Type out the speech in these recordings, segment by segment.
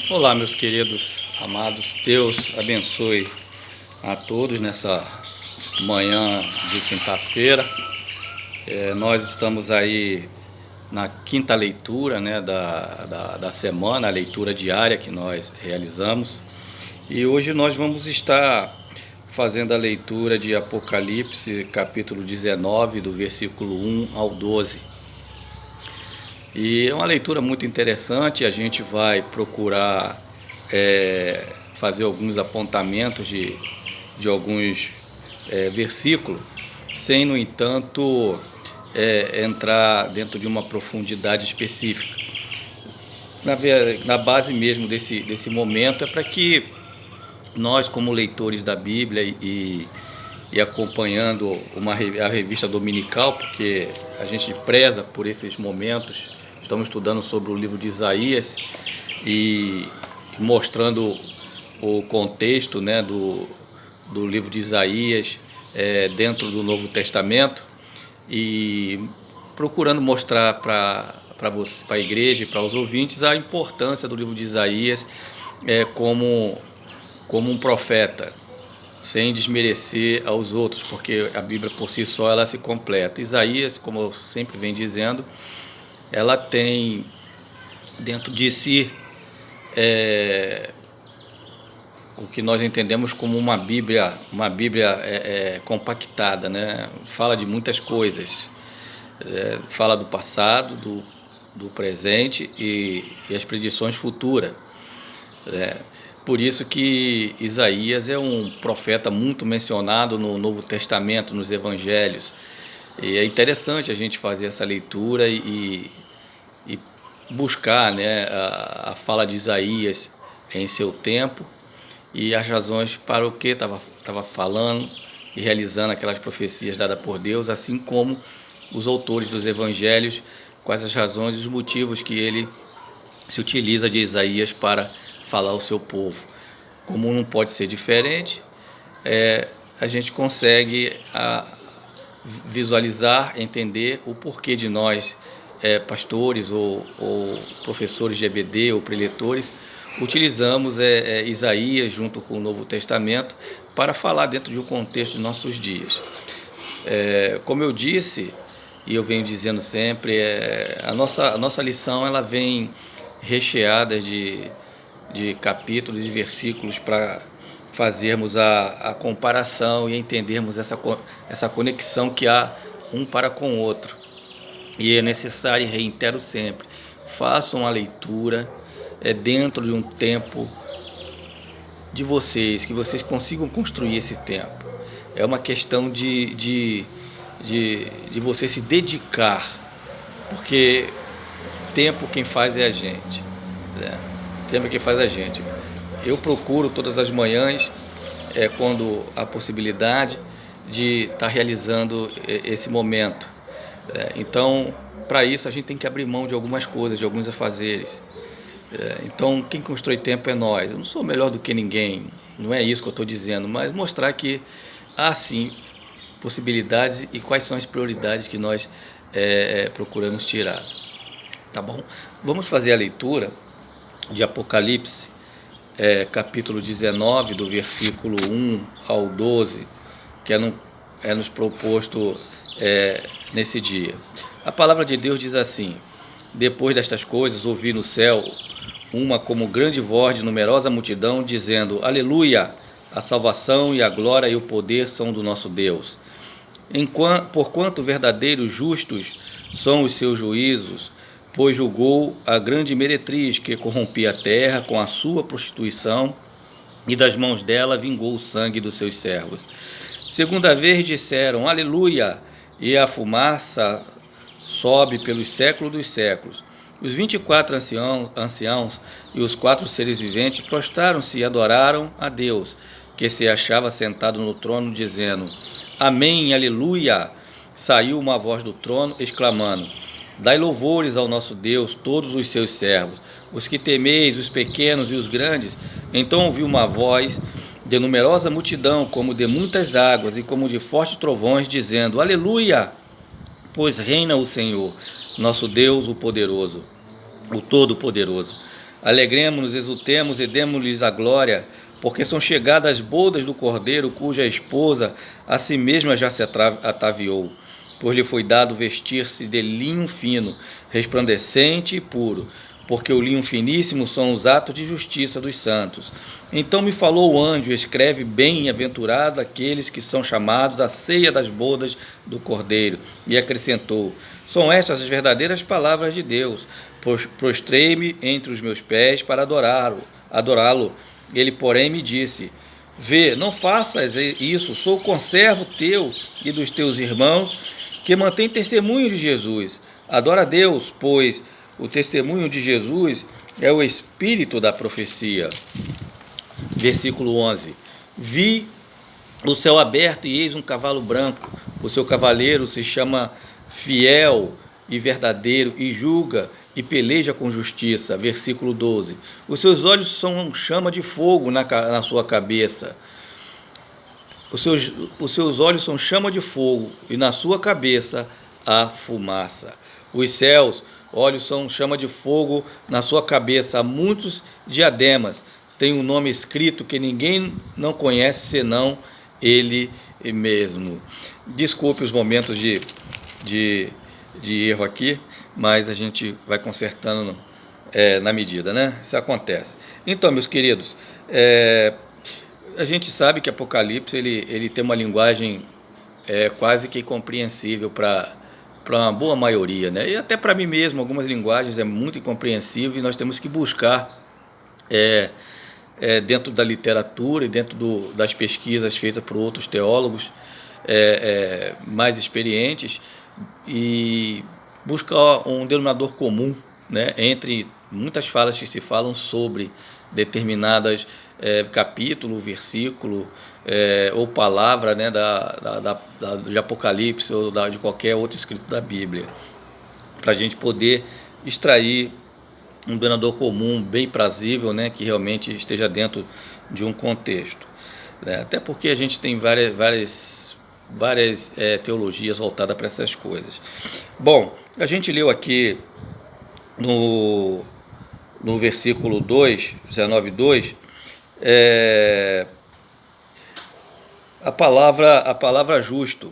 Olá, meus queridos, amados, Deus abençoe a todos nessa manhã de quinta-feira. Nós estamos aí na quinta leitura, né, da semana, a leitura diária que nós realizamos. E hoje nós vamos estar fazendo a leitura de Apocalipse, capítulo 19, do versículo 1 ao 12. E é uma leitura muito interessante. A gente vai procurar fazer alguns apontamentos de alguns versículos, sem, no entanto, entrar dentro de uma profundidade específica. Na base mesmo desse momento é para que nós, como leitores da Bíblia e acompanhando a revista dominical, porque a gente preza por esses momentos. Estamos estudando sobre o livro de Isaías e mostrando o contexto, né, do livro de Isaías dentro do Novo Testamento, e procurando mostrar para a igreja e para os ouvintes a importância do livro de Isaías como um profeta, sem desmerecer aos outros, porque a Bíblia por si só ela se completa. Isaías, como eu sempre venho dizendo, ela tem dentro de si o que nós entendemos como uma Bíblia compactada, né? Fala de muitas coisas, fala do passado, do presente e as predições futuras. Por isso que Isaías é um profeta muito mencionado no Novo Testamento, nos Evangelhos. E é interessante a gente fazer essa leitura e buscar, né, a fala de Isaías em seu tempo e as razões para o que estava falando e realizando aquelas profecias dadas por Deus, assim como os autores dos Evangelhos, quais as razões e os motivos que ele se utiliza de Isaías para falar ao seu povo. Como não pode ser diferente, a gente consegue visualizar, entender o porquê de nós, pastores ou professores de EBD ou preletores, utilizamos Isaías junto com o Novo Testamento para falar dentro de um contexto de nossos dias. Como eu disse, e eu venho dizendo sempre, a nossa lição ela vem recheada de capítulos e versículos para fazermos a comparação e entendermos essa conexão que há um para com o outro. E é necessário, e reitero sempre, façam a leitura dentro de um tempo de vocês, que vocês consigam construir esse tempo. É uma questão de você se dedicar, porque tempo quem faz é a gente. Tempo quem faz é a gente. Eu procuro todas as manhãs, quando há possibilidade, de estar realizando esse momento. Então, para isso, a gente tem que abrir mão de algumas coisas, de alguns afazeres. Então, quem constrói tempo é nós. Eu não sou melhor do que ninguém, não é isso que eu estou dizendo, mas mostrar que há sim possibilidades e quais são as prioridades que nós procuramos tirar. Tá bom? Vamos fazer a leitura de Apocalipse, capítulo 19, do versículo 1 ao 12, que é nos proposto nesse dia. A palavra de Deus diz assim: depois destas coisas ouvi no céu uma como grande voz de numerosa multidão, dizendo: Aleluia! A salvação e a glória e o poder são do nosso Deus. Porquanto verdadeiros justos são os seus juízos, pois julgou a grande meretriz que corrompia a terra com a sua prostituição, e das mãos dela vingou o sangue dos seus servos. Segunda vez disseram: Aleluia! E a fumaça sobe pelos séculos dos séculos. Os 24 anciãos e os 4 seres viventes prostraram-se e adoraram a Deus, que se achava sentado no trono, dizendo: Amém, aleluia! Saiu uma voz do trono, exclamando: Dai louvores ao nosso Deus, todos os seus servos, os que temeis, os pequenos e os grandes. Então ouvi uma voz de numerosa multidão, como de muitas águas e como de fortes trovões, dizendo: Aleluia! Pois reina o Senhor, nosso Deus, o poderoso, o Todo-Poderoso. Alegremos-nos, exultemos e demos-lhes a glória, porque são chegadas as bodas do Cordeiro, cuja esposa a si mesma já se ataviou. Pois lhe foi dado vestir-se de linho fino, resplandecente e puro, porque o linho finíssimo são os atos de justiça dos santos. Então me falou o anjo: escreve, bem-aventurado aqueles que são chamados à ceia das bodas do Cordeiro. E acrescentou: são estas as verdadeiras palavras de Deus. Prostrei-me entre os meus pés para adorá-lo. Ele, porém, me disse: vê, não faças isso, sou conservo teu e dos teus irmãos, que mantém testemunho de Jesus. Adora a Deus, pois o testemunho de Jesus é o espírito da profecia. Versículo 11. Vi o céu aberto e eis um cavalo branco. O seu cavaleiro se chama Fiel e Verdadeiro e julga e peleja com justiça. Versículo 12. Os seus olhos são chama de fogo na sua cabeça. Os seus olhos são chama de fogo e na sua cabeça há fumaça. Os céus, olhos são chama de fogo na sua cabeça. Há muitos diademas. Tem um nome escrito que ninguém não conhece senão ele mesmo. Desculpe os momentos de erro aqui, mas a gente vai consertando na medida, né? Isso acontece. Então, meus queridos, a gente sabe que Apocalipse ele tem uma linguagem quase que incompreensível para uma boa maioria, né? E até para mim mesmo, algumas linguagens é muito incompreensível e nós temos que buscar dentro da literatura e dentro das pesquisas feitas por outros teólogos mais experientes e buscar um denominador comum, né, entre muitas falas que se falam sobre determinadas capítulo, versículo ou palavra, né, de Apocalipse ou de qualquer outro escrito da Bíblia, para a gente poder extrair um denominador comum bem prazível, né, que realmente esteja dentro de um contexto, né? Até porque a gente tem várias teologias voltadas para essas coisas. Bom, a gente leu aqui no versículo 2, 19:2, a palavra justo,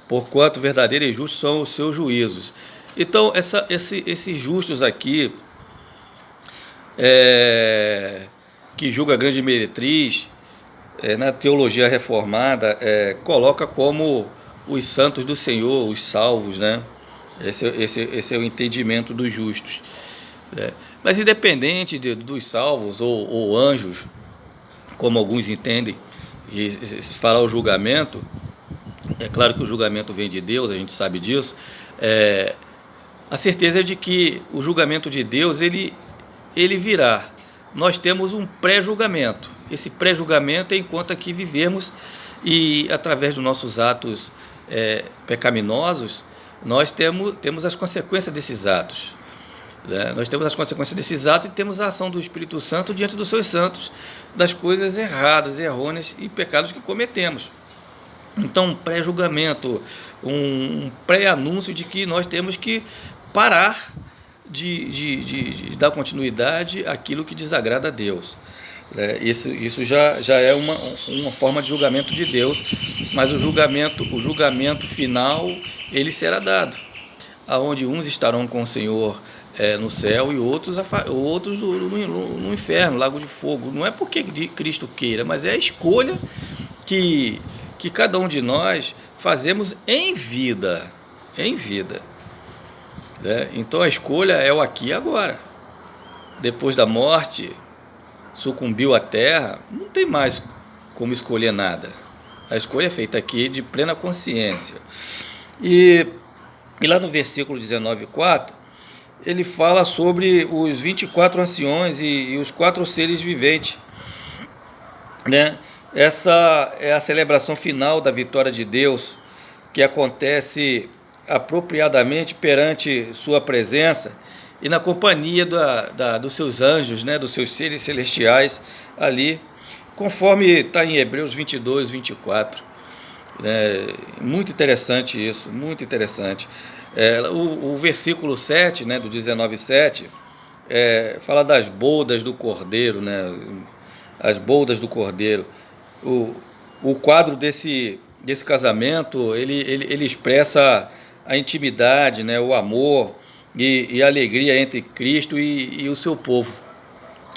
porquanto verdadeiro e justo são os seus juízos. Então, esses justos aqui, que julga a grande meretriz, na teologia reformada, coloca como os santos do Senhor, os salvos, né? Esse é o entendimento dos justos. Mas independente dos salvos ou anjos, como alguns entendem, e se falar o julgamento, é claro que o julgamento vem de Deus, a gente sabe disso. A certeza é de que o julgamento de Deus ele virá. Nós temos um pré-julgamento. Esse pré-julgamento é enquanto aqui vivemos e através dos nossos atos pecaminosos, nós temos as consequências desses atos. Nós temos as consequências desses atos e temos a ação do Espírito Santo diante dos seus santos, das coisas erradas, errôneas e pecados que cometemos. Então, um pré-julgamento, um pré-anúncio de que nós temos que parar de dar continuidade àquilo que desagrada a Deus. Isso já é uma forma de julgamento de Deus, mas o julgamento final ele será dado, aonde uns estarão com o Senhor no céu e outros no inferno, lago de fogo. Não é porque Cristo queira, mas é a escolha que cada um de nós fazemos em vida. Então a escolha é o aqui e agora. Depois da morte, sucumbiu a terra, não tem mais como escolher nada. A escolha é feita aqui de plena consciência. E lá no versículo 19:4, ele fala sobre os 24 anciões e os 4 seres viventes, né? Essa é a celebração final da vitória de Deus, que acontece apropriadamente perante sua presença e na companhia dos seus anjos, né, dos seus seres celestiais ali, conforme está em Hebreus 22, 24. Muito interessante isso, muito interessante. O versículo 7, né, do 19:7, fala das bodas do Cordeiro, né? As bodas do Cordeiro. O quadro desse casamento, ele expressa a intimidade, né? O amor e a alegria entre Cristo e o seu povo.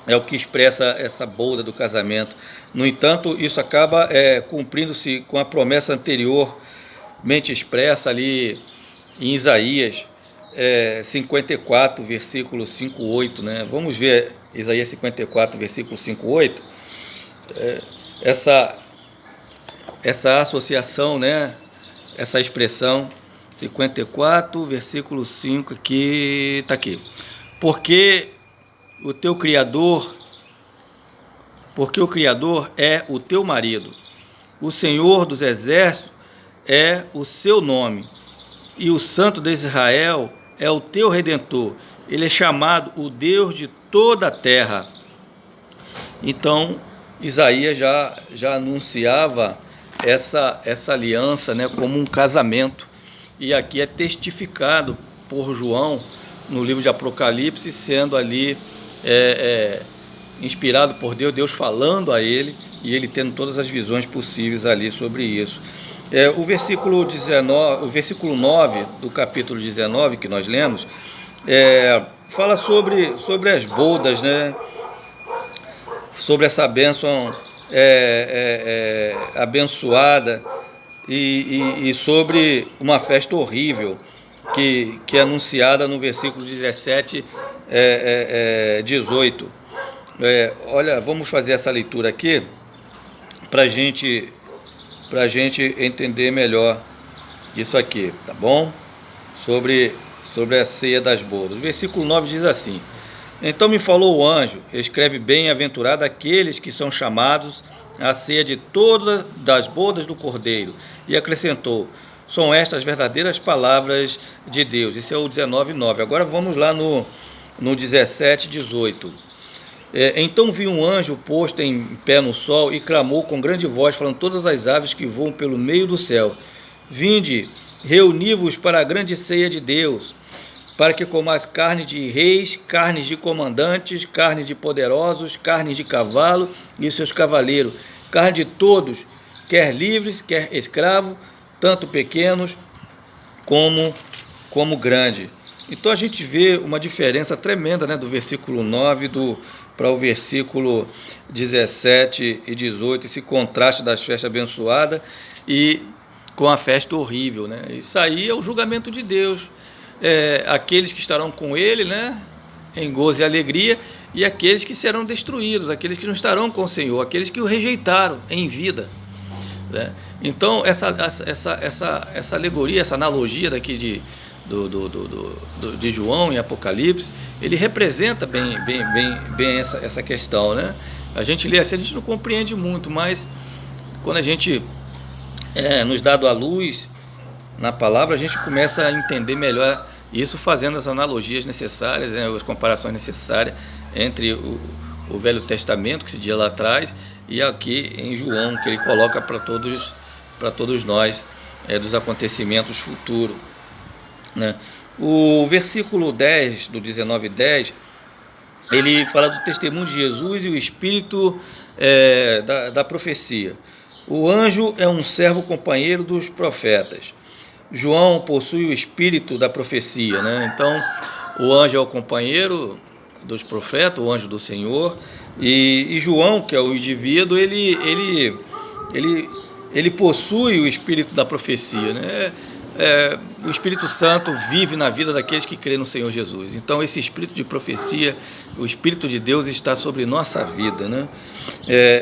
É o que expressa essa boda do casamento. No entanto, isso acaba cumprindo-se com a promessa anteriormente expressa ali em Isaías 54, versículo 5, 8, né? Vamos ver Isaías 54, versículo 5, 8. Essa associação, né? Essa expressão 54, versículo 5, que está aqui. Porque o Criador é o teu marido, o Senhor dos exércitos é o seu nome, e o Santo de Israel é o teu Redentor. Ele é chamado o Deus de toda a terra. Então, Isaías já anunciava essa aliança, né, como um casamento. E aqui é testificado por João no livro de Apocalipse, sendo ali inspirado por Deus falando a ele, e ele tendo todas as visões possíveis ali sobre isso. O versículo 9 do capítulo 19 que nós lemos, fala sobre as bodas, né? Sobre essa bênção abençoada e sobre uma festa horrível que é anunciada no versículo 17, 18. Olha, vamos fazer essa leitura aqui para a gente entender melhor isso aqui, tá bom? Sobre a ceia das bodas. O versículo 9 diz assim: Então me falou o anjo, escreve bem-aventurado aqueles que são chamados à ceia de todas das bodas do Cordeiro. E acrescentou: são estas verdadeiras palavras de Deus. Isso é o 19:9. Agora vamos lá no 17:18. Então vi um anjo posto em pé no sol e clamou com grande voz, falando todas as aves que voam pelo meio do céu: Vinde, reuni-vos para a grande ceia de Deus, para que comais carne de reis, carnes de comandantes, carne de poderosos, carne de cavalo e seus cavaleiros, carne de todos, quer livres, quer escravos, tanto pequenos como grandes. Então a gente vê uma diferença tremenda, né, do versículo 9 para o versículo 17 e 18, esse contraste das festas abençoadas e com a festa horrível, né? Isso aí é o julgamento de Deus. Aqueles que estarão com ele, né, em gozo e alegria, e aqueles que serão destruídos, aqueles que não estarão com o Senhor, aqueles que o rejeitaram em vida, né? Então essa alegoria, essa analogia daqui de João em Apocalipse, ele representa bem essa questão, né? A gente lê assim, a gente não compreende muito, mas quando a gente nos dado a luz na palavra, a gente começa a entender melhor isso, fazendo as analogias necessárias, né, as comparações necessárias entre o Velho Testamento, que se dia lá atrás, e aqui em João, que ele coloca para todos nós, dos acontecimentos futuros, né? O versículo 10 do 19:10, ele fala do testemunho de Jesus e o espírito da profecia. O anjo é um servo companheiro dos profetas. João possui o espírito da profecia, né? Então, o anjo é o companheiro dos profetas, o anjo do Senhor, e João, que é o indivíduo, ele possui o espírito da profecia, né? O Espírito Santo vive na vida daqueles que creem no Senhor Jesus. Então esse espírito de profecia, o Espírito de Deus está sobre nossa vida, né?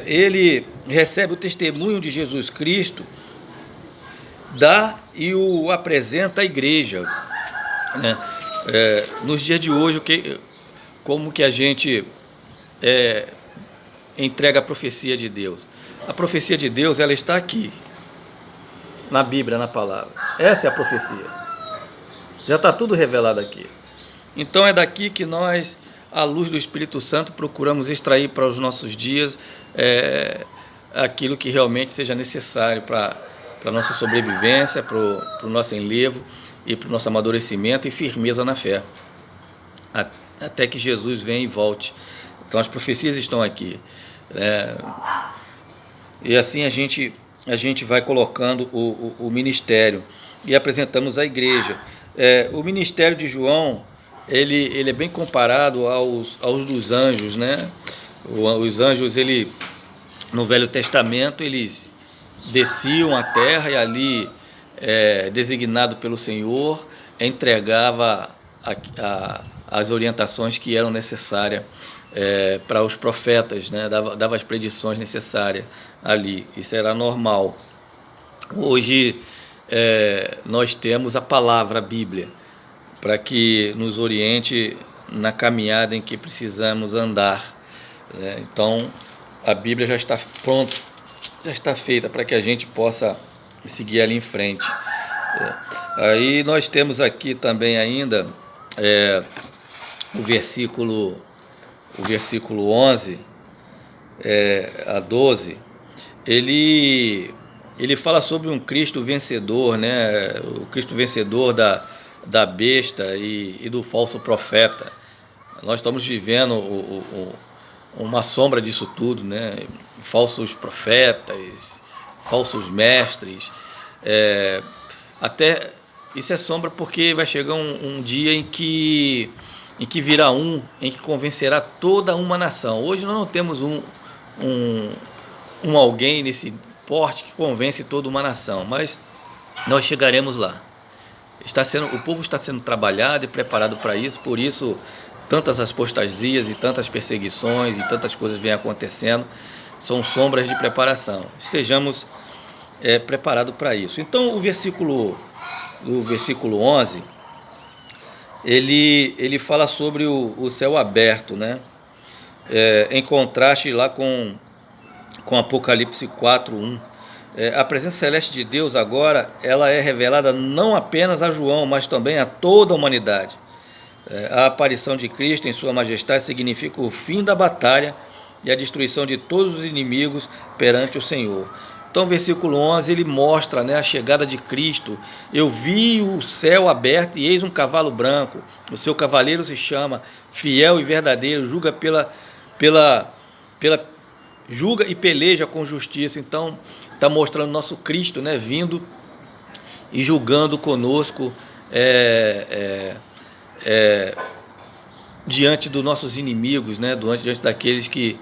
Ele recebe o testemunho de Jesus Cristo, dá e o apresenta à igreja, né? Nos dias de hoje, como que a gente entrega a profecia de Deus? A profecia de Deus, ela está aqui na Bíblia, na palavra. Essa é a profecia. Já está tudo revelado aqui. Então é daqui que nós, à luz do Espírito Santo, procuramos extrair para os nossos dias aquilo que realmente seja necessário para a nossa sobrevivência, para o nosso enlevo e para o nosso amadurecimento e firmeza na fé. até que Jesus venha e volte. Então as profecias estão aqui. E assim a gente vai colocando o ministério e apresentamos a igreja. O ministério de João, ele é bem comparado aos dos anjos, né? Os anjos, no Velho Testamento, eles desciam à terra e ali, designado pelo Senhor, entregava as orientações que eram necessárias para os profetas, né? Dava as predições necessárias ali. Isso era normal. Hoje nós temos a palavra, a Bíblia, para que nos oriente na caminhada em que precisamos andar. Então, a Bíblia já está pronta, já está feita para que a gente possa seguir ali em frente. Aí nós temos aqui também ainda o versículo 11 a 12, ele fala sobre um Cristo vencedor, né? O Cristo vencedor da besta e do falso profeta. Nós estamos vivendo uma sombra disso tudo, né? Falsos profetas, falsos mestres. Até isso é sombra porque vai chegar um dia em que virá em que convencerá toda uma nação. Hoje nós não temos um alguém nesse porte que convence toda uma nação, mas nós chegaremos lá. O povo está sendo trabalhado e preparado para isso, por isso tantas apostasias e tantas perseguições e tantas coisas vêm acontecendo, são sombras de preparação. Estejamos preparados para isso. Então o versículo 11, ele fala sobre o céu aberto, né? Em contraste lá com Apocalipse 4:1. A presença celeste de Deus agora, ela é revelada não apenas a João, mas também a toda a humanidade. A aparição de Cristo em sua majestade significa o fim da batalha e a destruição de todos os inimigos perante o Senhor. Então o versículo 11, ele mostra, né, a chegada de Cristo. Eu vi o céu aberto e eis um cavalo branco. O seu cavaleiro se chama Fiel e Verdadeiro, julga e peleja com justiça. Então está mostrando nosso Cristo, né, vindo e julgando conosco diante dos nossos inimigos, né, diante daqueles que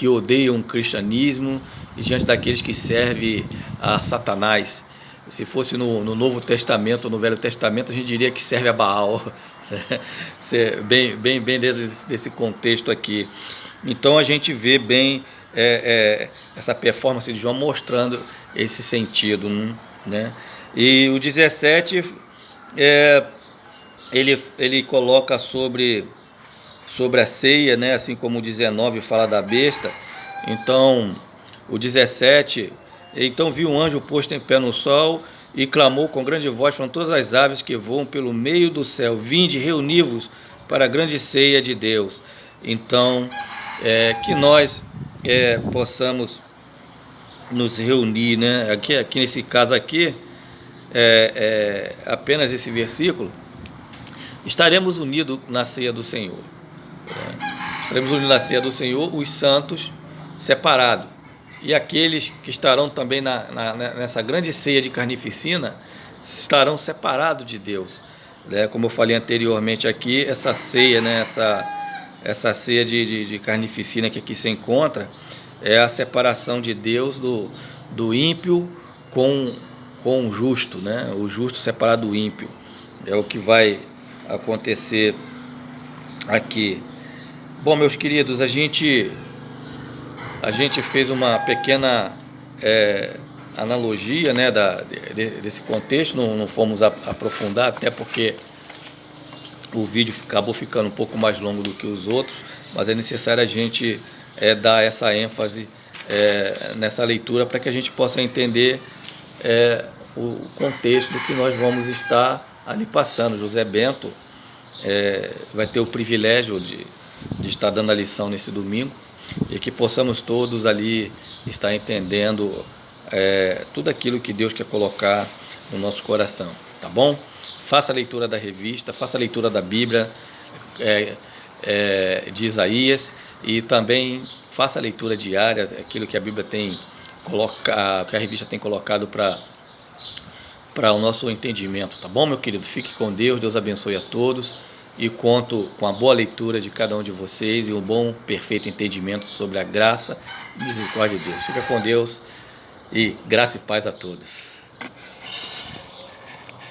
odeiam o cristianismo e diante daqueles que servem a Satanás. Se fosse no Novo Testamento ou no Velho Testamento, a gente diria que serve a Baal. bem desse contexto aqui. Então a gente vê bem essa performance de João mostrando esse sentido, né? E o 17 ele coloca sobre a ceia, né? Assim como o 19 fala da besta. Então o 17, então viu um anjo posto em pé no sol e clamou com grande voz para todas as aves que voam pelo meio do céu: vinde, reuni-vos para a grande ceia de Deus. Então que nós possamos nos reunir, né? Aqui nesse caso aqui, apenas esse versículo, estaremos unidos na ceia do Senhor. Estaremos unidos na ceia do Senhor, os santos separados. E aqueles que estarão também nessa grande ceia de carnificina estarão separados de Deus. Como eu falei anteriormente aqui, essa ceia, né? Essa ceia de carnificina que aqui se encontra é a separação de Deus do ímpio com o justo, né? O justo separado do ímpio. É o que vai acontecer aqui. Bom, meus queridos, a gente fez uma pequena analogia, né, desse contexto, não fomos aprofundar, até porque o vídeo acabou ficando um pouco mais longo do que os outros, mas é necessário a gente dar essa ênfase nessa leitura para que a gente possa entender o contexto do que nós vamos estar ali passando. José Bento vai ter o privilégio de estar dando a lição nesse domingo e que possamos todos ali estar entendendo tudo aquilo que Deus quer colocar no nosso coração, tá bom? faça a leitura da revista, faça a leitura da Bíblia, de Isaías, e também faça a leitura diária, aquilo que a Bíblia tem colocado, que a revista tem colocado para o nosso entendimento, tá bom, meu querido? Fique com Deus, Deus abençoe a todos, e conto com a boa leitura de cada um de vocês e um bom, perfeito entendimento sobre a graça e misericórdia de Deus. Fica com Deus e graça e paz a todos.